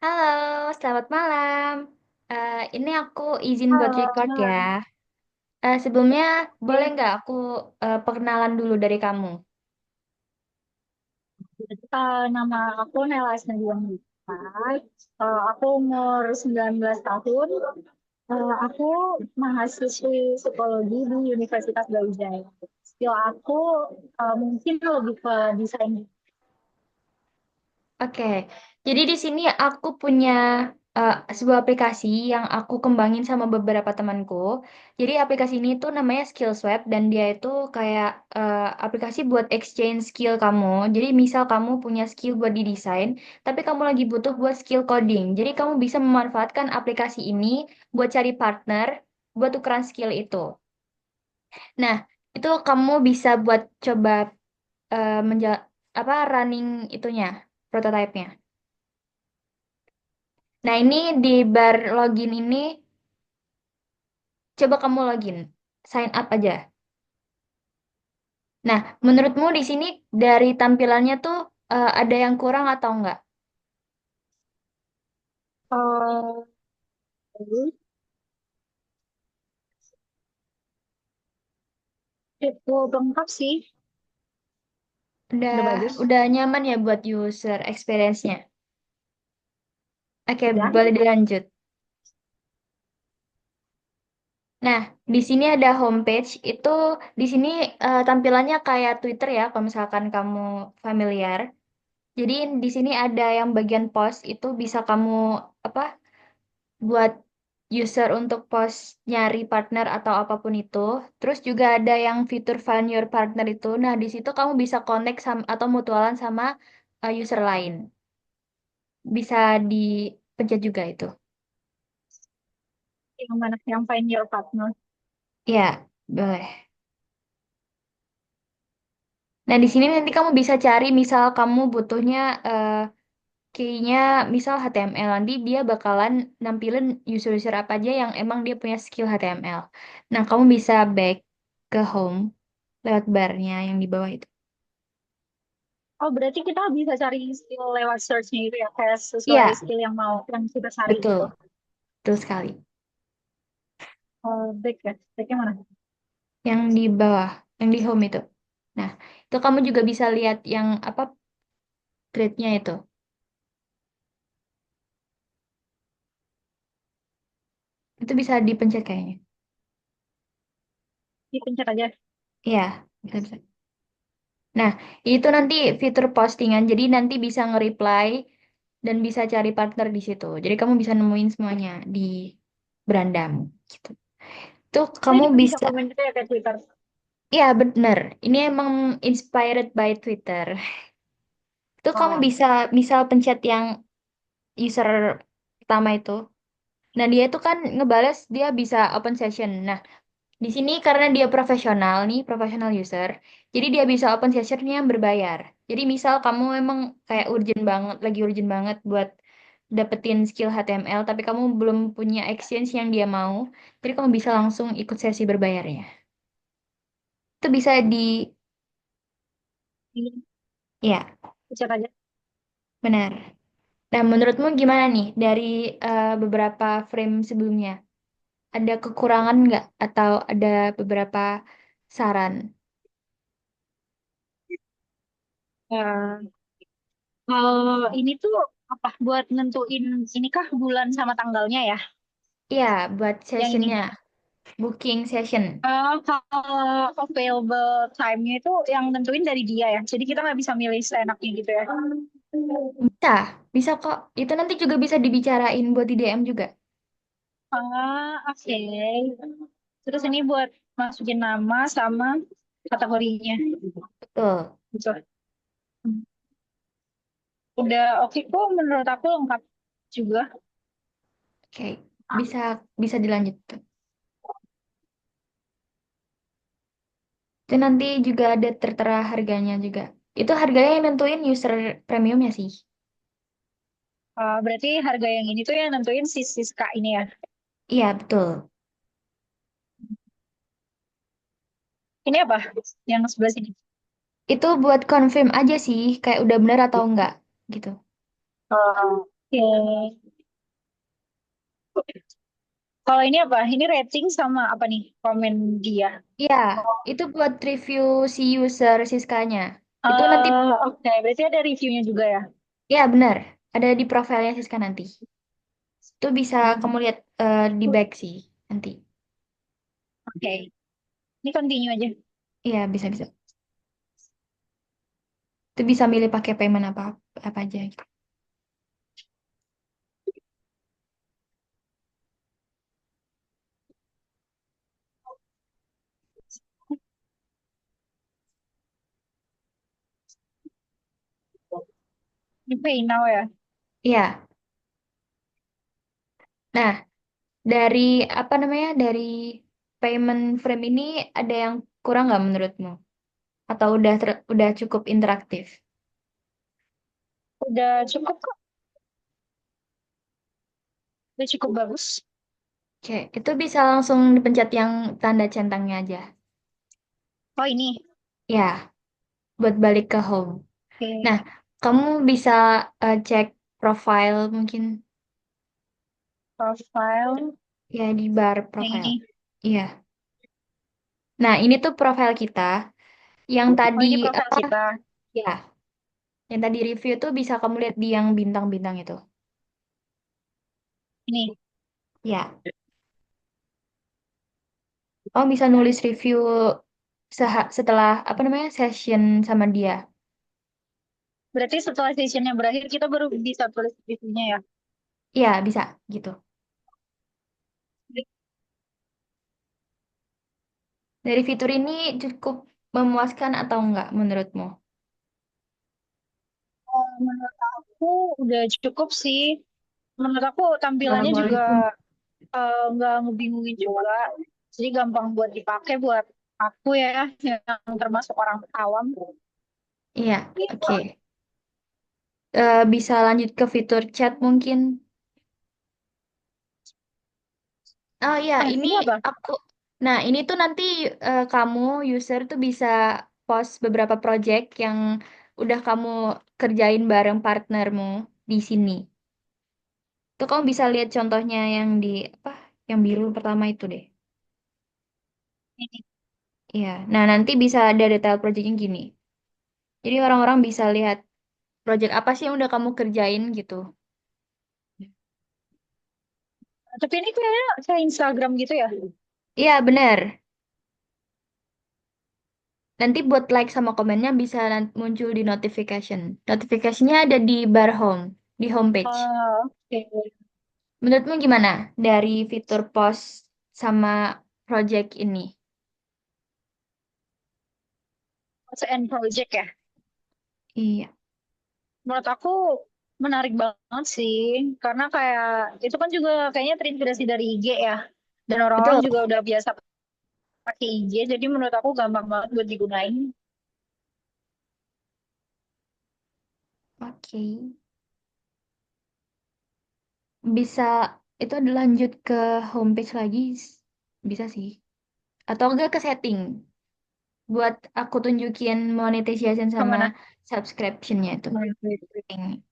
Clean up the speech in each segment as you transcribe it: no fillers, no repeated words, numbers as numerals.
Halo, selamat malam. Ini aku izin buat Halo, record ya. malam. Sebelumnya boleh Oke, nggak aku perkenalan dulu dari kamu? nama aku Nela Asnabian Gita. Aku umur 19 tahun. Aku mahasiswi psikologi di Universitas Brawijaya. Skill aku mungkin lebih ke desain. Oke, jadi di sini aku punya sebuah aplikasi yang aku kembangin sama beberapa temanku. Jadi aplikasi ini tuh namanya Skillswap dan dia itu kayak aplikasi buat exchange skill kamu. Jadi misal kamu punya skill buat di desain, tapi kamu lagi butuh buat skill coding. Jadi kamu bisa memanfaatkan aplikasi ini buat cari partner buat tukeran skill itu. Nah, itu kamu bisa buat coba running itunya, prototipenya. Nah, ini di bar login ini, coba kamu login. Sign up aja. Nah, menurutmu di sini dari tampilannya tuh ada yang kurang atau enggak? Uh, itu lengkap sih, Udah, udah bagus. udah nyaman ya buat user experience-nya. Oke, Ya. boleh dilanjut. Nah, di sini ada homepage. Itu di sini tampilannya kayak Twitter ya, kalau misalkan kamu familiar. Jadi di sini ada yang bagian post itu bisa kamu apa buat user untuk post nyari partner atau apapun itu. Terus juga ada yang fitur find your partner itu. Nah, di situ kamu bisa connect sama atau mutualan sama user lain. Bisa dipencet juga itu. Yang mana yang find your partner? Ya, boleh. Nah, di sini nanti kamu bisa cari misal kamu butuhnya kayaknya misal HTML nanti dia bakalan nampilin user-user apa aja yang emang dia punya skill HTML. Nah, kamu bisa back ke home lewat barnya yang di bawah itu. Oh, berarti kita bisa cari skill lewat search-nya itu ya, kayak sesuai Iya, skill yang mau yang kita cari betul. gitu. Betul sekali. Oh, back ya. Backnya mana? Yang di bawah, yang di home itu. Nah, itu kamu juga bisa lihat yang apa thread-nya itu. Itu bisa dipencet kayaknya. Dipencet aja. Iya, bisa bisa. Nah, itu nanti fitur postingan. Jadi nanti bisa nge-reply dan bisa cari partner di situ. Jadi kamu bisa nemuin semuanya di berandamu gitu. Tuh Kita kamu juga bisa bisa, komen gitu ya kayak Twitter. ya bener. Ini emang inspired by Twitter. Tuh kamu Oh, bisa misal pencet yang user pertama itu. Nah, dia itu kan ngebales dia bisa open session. Nah, di sini karena dia profesional nih, profesional user, jadi dia bisa open sessionnya yang berbayar. Jadi misal kamu emang kayak urgent banget, lagi urgent banget buat dapetin skill HTML, tapi kamu belum punya exchange yang dia mau, jadi kamu bisa langsung ikut sesi berbayarnya. Itu bisa di, iya, ya, pencet aja. benar. Nah, menurutmu gimana nih dari beberapa frame sebelumnya? Ada kekurangan nggak? Atau ada beberapa saran? Ya, ini tuh apa buat nentuin ini kah bulan sama tanggalnya ya? Iya, buat Yang ini. sessionnya, booking session. Kalau available time-nya itu yang nentuin dari dia ya. Jadi kita nggak bisa milih seenaknya gitu ya. Bisa, bisa kok. Itu nanti juga bisa dibicarain buat di DM juga. Oke. Terus ini buat masukin nama sama kategorinya. Betul. Gitu. Udah oke kok menurut aku lengkap juga. Oke, bisa bisa dilanjutkan. Itu nanti juga ada tertera harganya juga. Itu harganya yang nentuin user premiumnya sih. Berarti harga yang ini tuh yang nentuin si Siska ini ya. Iya, betul. Ini apa? Yang sebelah sini. Itu buat confirm aja sih, kayak udah bener atau enggak gitu. Oke. Kalau ini apa? Ini rating sama apa nih? Komen dia. Iya, itu buat review si user Siskanya. Itu nanti, Oke, berarti ada reviewnya juga ya. ya benar, ada di profilnya Siska nanti. Itu bisa kamu lihat di back sih nanti. Oke, ini continue aja. Iya, bisa-bisa. Itu bisa milih pakai payment apa apa aja gitu. Ini pay now ya. Iya. Nah, dari apa namanya? Dari payment frame ini ada yang kurang nggak menurutmu? Atau udah cukup interaktif? Udah cukup kok. Udah cukup bagus. Oke, itu bisa langsung dipencet yang tanda centangnya aja. Oh ini. Ya, buat balik ke home. Nah, Oke. kamu bisa cek profile mungkin Profile. ya di bar Yang profile. ini. Iya. Nah, ini tuh profile kita yang Oh tadi ini profile apa? kita. Ya, yang tadi review tuh bisa kamu lihat di yang bintang-bintang itu. Ini. Ya, kamu bisa nulis review setelah apa namanya session sama dia. Berarti setelah sessionnya berakhir kita baru bisa tulis reviewnya ya. Iya, bisa gitu. Dari fitur ini cukup memuaskan atau enggak menurutmu? Menurut aku udah cukup sih. Menurut aku tampilannya juga Assalamualaikum. nggak ngebingungin juga. Jadi gampang buat dipakai buat aku ya yang termasuk orang awam. Iya, oke. Bisa lanjut ke fitur chat mungkin. Oh iya, ini Ini apa? aku. Nah, ini tuh nanti kamu user tuh bisa post beberapa project yang udah kamu kerjain bareng partnermu di sini. Tuh kamu bisa lihat contohnya yang di apa? Yang biru pertama itu deh. Ini. Iya. Nah, nanti bisa ada detail projectnya gini. Jadi orang-orang bisa lihat project apa sih yang udah kamu kerjain gitu. Tapi ini kayaknya kayak Instagram gitu ya. Iya, bener. Nanti buat like sama komennya bisa muncul di notification. Notifikasinya ada di bar home, di homepage. Oke. Menurutmu gimana dari fitur post sama project ini? Post and project ya. Iya, Menurut aku menarik banget sih. Karena kayak itu kan juga kayaknya terinspirasi dari IG ya. Dan orang-orang betul. juga udah biasa pakai IG. Jadi menurut aku gampang banget buat digunain. Oke. Bisa itu ada lanjut ke homepage lagi, bisa sih. Atau enggak ke setting. Buat aku tunjukin monetization sama Kemana? subscriptionnya itu. Setting.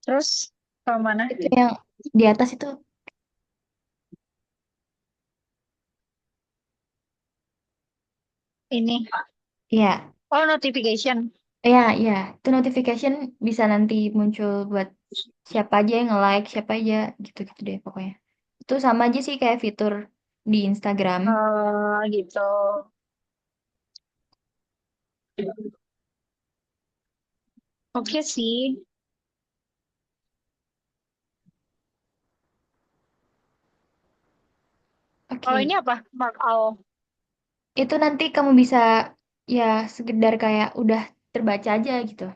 Terus kemana? Itu yang di atas itu. Ini. Iya. Oh, notification. Ya, ya, itu notification bisa nanti muncul buat siapa aja yang nge-like, siapa aja gitu-gitu deh pokoknya. Itu sama aja sih kayak fitur di Instagram. Gitu. Oke sih. Kalau ini Oke, apa? Mark All. itu nanti kamu bisa ya sekedar kayak udah terbaca aja gitu.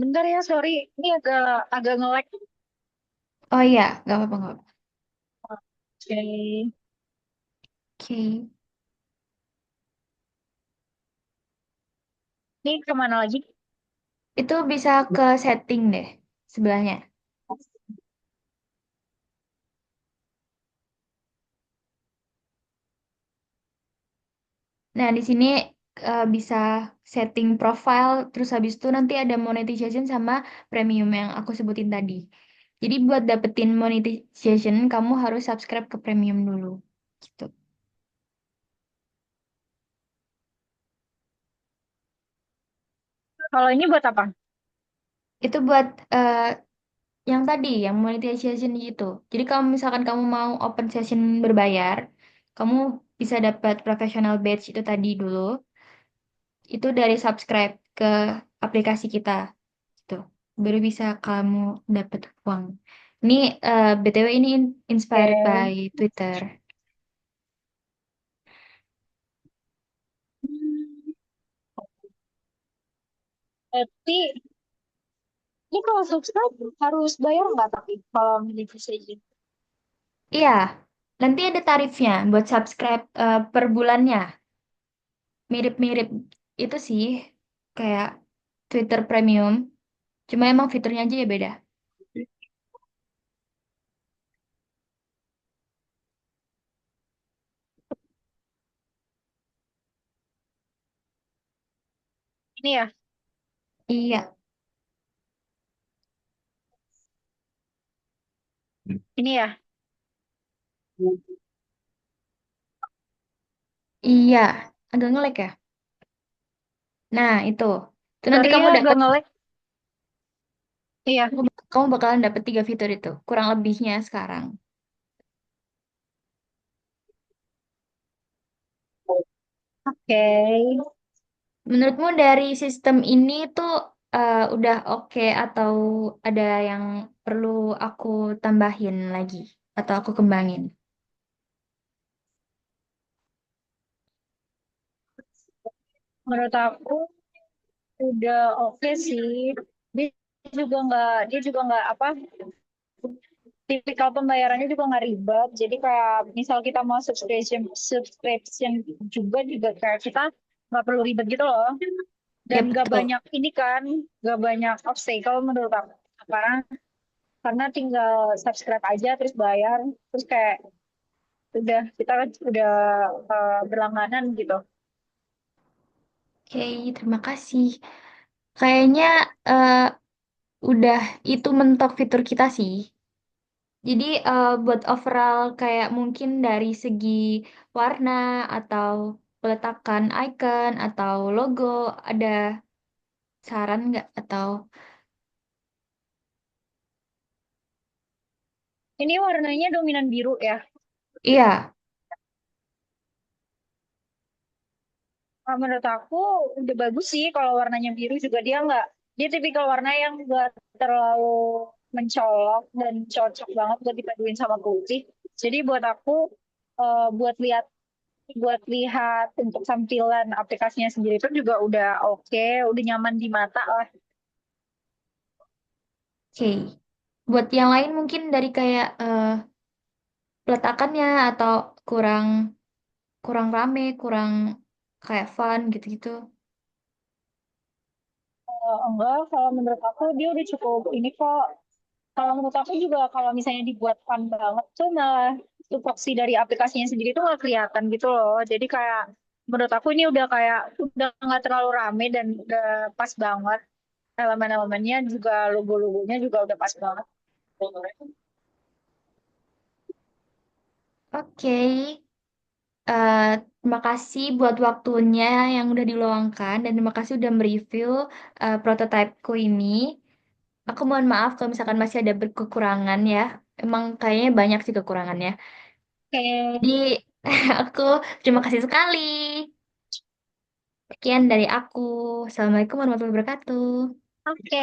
Bentar ya, sorry. Ini agak agak nge-lag. Oh iya, nggak apa-apa, nggak apa-apa. Oke. Oke, Ini kemana lagi? itu bisa ke setting deh sebelahnya. Nah, di sini bisa setting profile, terus habis itu nanti ada monetization sama premium yang aku sebutin tadi. Jadi buat dapetin monetization, kamu harus subscribe ke premium dulu. Gitu. Kalau ini buat apa? Itu buat yang tadi, yang monetization gitu. Jadi kalau misalkan kamu mau open session berbayar, kamu bisa dapat professional badge itu tadi dulu. Itu dari subscribe ke aplikasi kita. Gitu. Baru bisa kamu dapat uang. Ini BTW ini inspired by Oke. Twitter. Hmm, Berarti ini kalau subscribe harus bayar nggak tapi kalau milih saja? Iya, nanti ada tarifnya buat subscribe per bulannya. Mirip-mirip itu sih, kayak Twitter Premium. Cuma emang fiturnya aja ya beda. Ini ya, Iya, ini ya. iya, agak ngelek ya. Nah, itu nanti Sorry kamu ya, agak dapat, nge-lag. Iya. kamu bakalan dapat 3 fitur itu, kurang lebihnya sekarang. Oke. Menurutmu dari sistem ini tuh udah oke atau ada yang perlu aku tambahin lagi atau aku kembangin? Menurut aku udah oke sih. Dia dia juga nggak apa, tipikal pembayarannya juga nggak ribet. Jadi kayak misal kita mau subscription juga kayak kita nggak perlu ribet gitu loh. Ya Dan nggak betul. banyak ini kan, nggak banyak obstacle menurut aku. Karena tinggal subscribe aja terus bayar, terus kayak udah kita udah berlangganan gitu. Oke, terima kasih. Kayaknya eh, udah itu mentok fitur kita sih. Jadi buat overall kayak mungkin dari segi warna atau peletakan icon atau logo ada saran nggak atau Ini warnanya dominan biru ya. iya, Menurut aku udah bagus sih kalau warnanya biru juga dia tipikal warna yang nggak terlalu mencolok dan cocok banget buat dipaduin sama putih. Jadi buat aku eh, buat lihat buat lihat untuk tampilan aplikasinya sendiri itu juga udah oke, udah nyaman di mata lah. oke. Buat yang lain mungkin dari kayak peletakannya atau kurang kurang rame, kurang kayak fun gitu-gitu. Enggak, kalau menurut aku dia udah cukup ini kok. Kalau menurut aku juga kalau misalnya dibuat fun banget tuh malah tupoksi dari aplikasinya sendiri tuh nggak kelihatan gitu loh. Jadi kayak menurut aku ini udah nggak terlalu rame dan udah pas banget. Elemen-elemennya juga logo-logonya juga udah pas banget. Oke, eh, terima kasih buat waktunya yang udah diluangkan dan terima kasih udah mereview prototipeku ini. Aku mohon maaf kalau misalkan masih ada kekurangan ya. Emang kayaknya banyak sih kekurangannya. Jadi Oke, aku terima kasih sekali. Sekian dari aku. Assalamualaikum warahmatullahi wabarakatuh. oke.